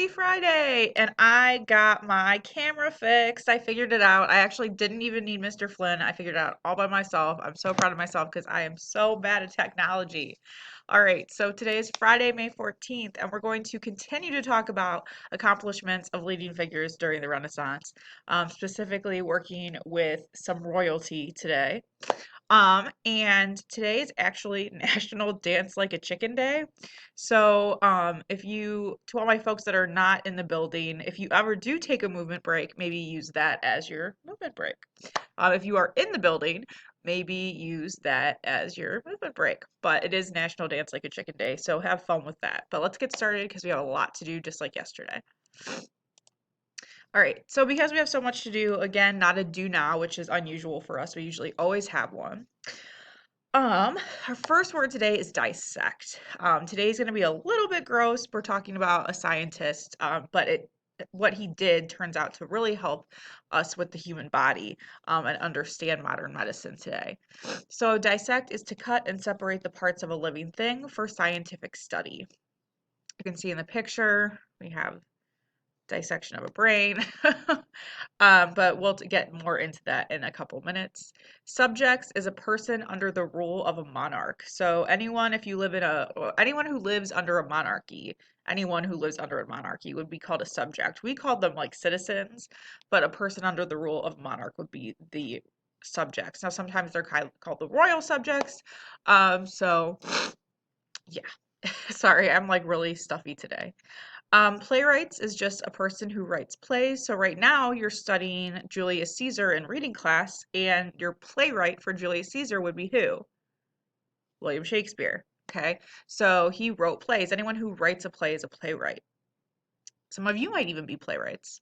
Happy Friday! And I got my camera fixed. I figured it out. I actually didn't even need Mr. Flynn. I figured it out all by myself. I'm so proud of myself because I am so bad at technology. All right, so today is Friday, May 14th, and we're going to continue to talk about accomplishments of leading figures during the Renaissance, specifically working with some royalty today. And today is actually National Dance Like a Chicken Day. So, if you, to all my folks that are not in the building, if you ever do take a movement break, maybe use that as your movement break. If you are in the building, maybe use that as your movement break. But it is National Dance Like a Chicken Day, so have fun with that. But let's get started because we have a lot to do just like yesterday. All right, so because we have so much to do, again, not a do now, which is unusual for us. We usually always have one. Our first word today is dissect. Today's going to be a little bit gross. We're talking about a scientist, but what he did turns out to really help us with the human body and understand modern medicine today. So, dissect is to cut and separate the parts of a living thing for scientific study. You can see in the picture we have dissection of a brain. But we'll get more into that in a couple minutes. Subjects is a person under the rule of a monarch. So anyone, if you live in anyone who lives under a monarchy, anyone who lives under a monarchy would be called a subject. We called them like citizens, but a person under the rule of a monarch would be the subjects. Now sometimes they're called the royal subjects. So yeah. Sorry, I'm like really stuffy today. Playwrights is just a person who writes plays. So right now you're studying Julius Caesar in reading class, and your playwright for Julius Caesar would be who? William Shakespeare. Okay, so he wrote plays. Anyone who writes a play is a playwright. Some of you might even be playwrights.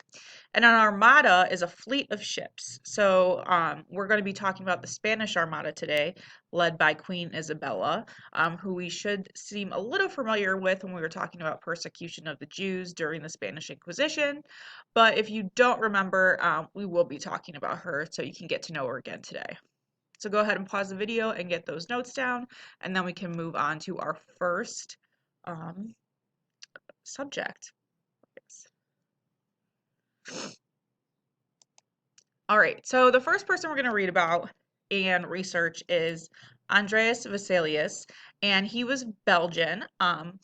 And an armada is a fleet of ships. So we're going to be talking about the Spanish Armada today, led by Queen Isabella, who we should seem a little familiar with when we were talking about persecution of the Jews during the Spanish Inquisition. But if you don't remember, we will be talking about her so you can get to know her again today. So go ahead and pause the video and get those notes down, and then we can move on to our first subject. All right, so the first person we're going to read about and research is Andreas Vesalius, and he was Belgian. And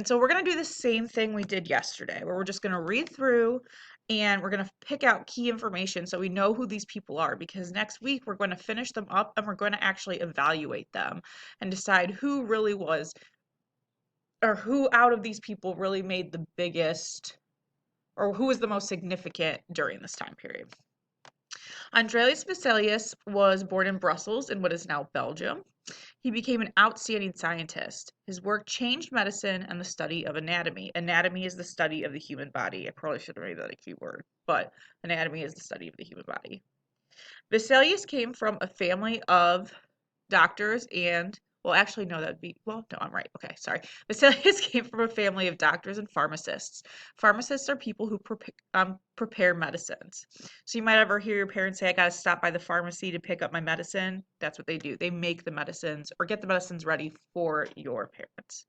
so we're going to do the same thing we did yesterday, where we're just going to read through and we're going to pick out key information so we know who these people are, because next week we're going to finish them up and we're going to actually evaluate them and decide who really was, or who out of these people really made the biggest, or who was the most significant during this time period. Andreas Vesalius was born in Brussels in what is now Belgium. He became an outstanding scientist. His work changed medicine and the study of anatomy. Anatomy is the study of the human body. I probably should have made that a key word, but anatomy is the study of the human body. Vesalius came from a family of doctors and, well, actually, no, that'd be, well, no, I'm right. Okay, sorry. Vesalius came from a family of doctors and pharmacists. Pharmacists are people who prepare medicines. So you might ever hear your parents say, I got to stop by the pharmacy to pick up my medicine. That's what they do. They make the medicines or get the medicines ready for your parents.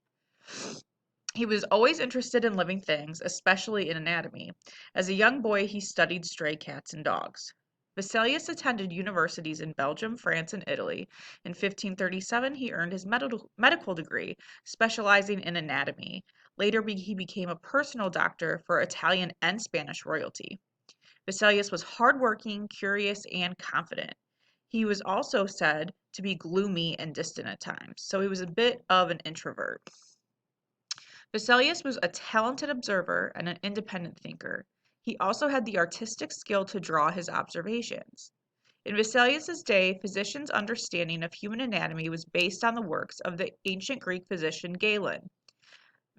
He was always interested in living things, especially in anatomy. As a young boy, he studied stray cats and dogs. Vesalius attended universities in Belgium, France, and Italy. In 1537, he earned his medical degree, specializing in anatomy. Later, he became a personal doctor for Italian and Spanish royalty. Vesalius was hardworking, curious, and confident. He was also said to be gloomy and distant at times, so he was a bit of an introvert. Vesalius was a talented observer and an independent thinker. He also had the artistic skill to draw his observations. In Vesalius's day, physicians' understanding of human anatomy was based on the works of the ancient Greek physician Galen.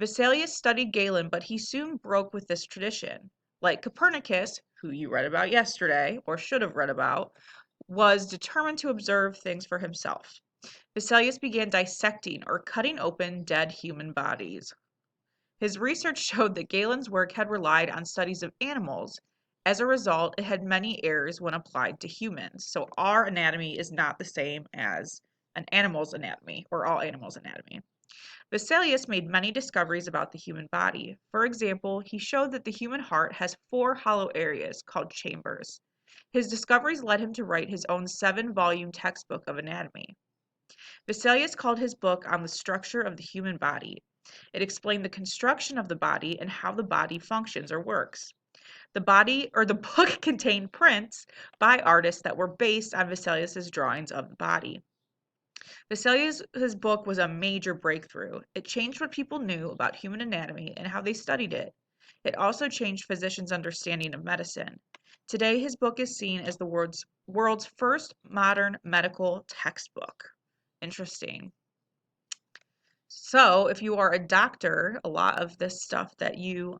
Vesalius studied Galen, but he soon broke with this tradition. Like Copernicus, who you read about yesterday, or should have read about, was determined to observe things for himself. Vesalius began dissecting or cutting open dead human bodies. His research showed that Galen's work had relied on studies of animals. As a result, it had many errors when applied to humans. So our anatomy is not the same as an animal's anatomy or all animals' anatomy. Vesalius made many discoveries about the human body. For example, he showed that the human heart has 4 hollow areas called chambers. His discoveries led him to write his own 7-volume textbook of anatomy. Vesalius called his book on the structure of the human body. It explained the construction of the body and how the body functions or works. The book contained prints by artists that were based on Vesalius's drawings of the body. Vesalius's book was a major breakthrough. It changed what people knew about human anatomy and how they studied it. It also changed physicians' understanding of medicine. Today, his book is seen as the world's first modern medical textbook. Interesting. So, if you are a doctor, a lot of this stuff that you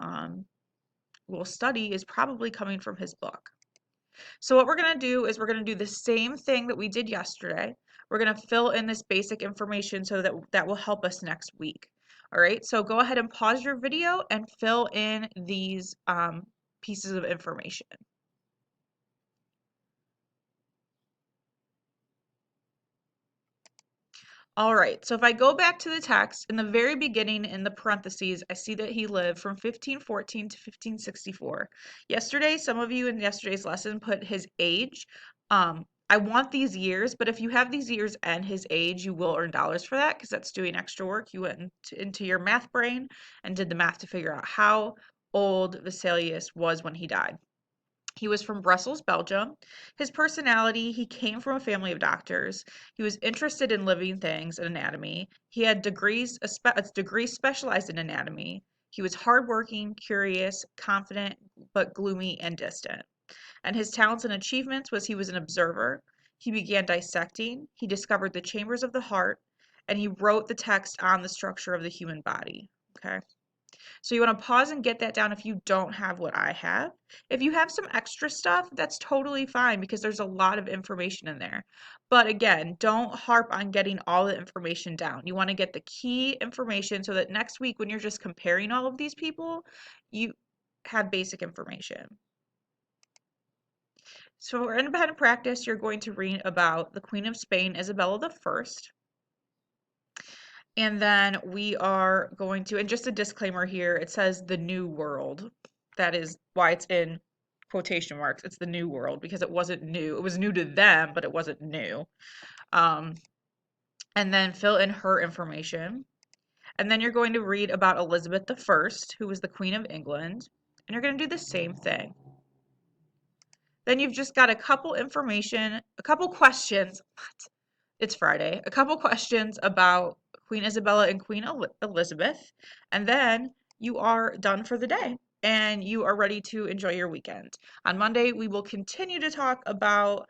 will study is probably coming from his book. So what we're going to do is we're going to do the same thing that we did yesterday. We're going to fill in this basic information so that that will help us next week. All right, so go ahead and pause your video and fill in these pieces of information. All right, so if I go back to the text, in the very beginning, in the parentheses, I see that he lived from 1514 to 1564. Yesterday, some of you in yesterday's lesson put his age. I want these years, but if you have these years and his age, you will earn dollars for that because that's doing extra work. You went into your math brain and did the math to figure out how old Vesalius was when he died. He was from Brussels, Belgium. His personality, he came from a family of doctors. He was interested in living things and anatomy. He had a degree specialized in anatomy. He was hardworking, curious, confident, but gloomy and distant. And his talents and achievements was he was an observer. He began dissecting. He discovered the chambers of the heart, and he wrote the text on the structure of the human body. Okay. So you want to pause and get that down if you don't have what I have. If you have some extra stuff, that's totally fine because there's a lot of information in there. But again, don't harp on getting all the information down. You want to get the key information so that next week when you're just comparing all of these people, you have basic information. So for independent practice, you're going to read about the Queen of Spain, Isabella I. And then we are going to, and just a disclaimer here, it says the New World. That is why it's in quotation marks. It's the New World because it wasn't new. It was new to them, but it wasn't new. And then fill in her information. And then you're going to read about Elizabeth I, who was the Queen of England. And you're going to do the same thing. Then you've just got a couple questions. What? It's Friday. A couple questions about Queen Isabella and Queen Elizabeth, and then you are done for the day and you are ready to enjoy your weekend. On Monday, we will continue to talk about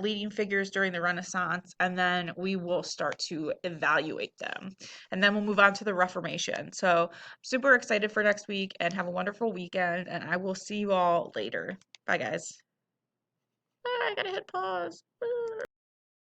leading figures during the Renaissance, and then we will start to evaluate them. And then we'll move on to the Reformation. So, super excited for next week and have a wonderful weekend, and I will see you all later. Bye, guys. I gotta hit pause.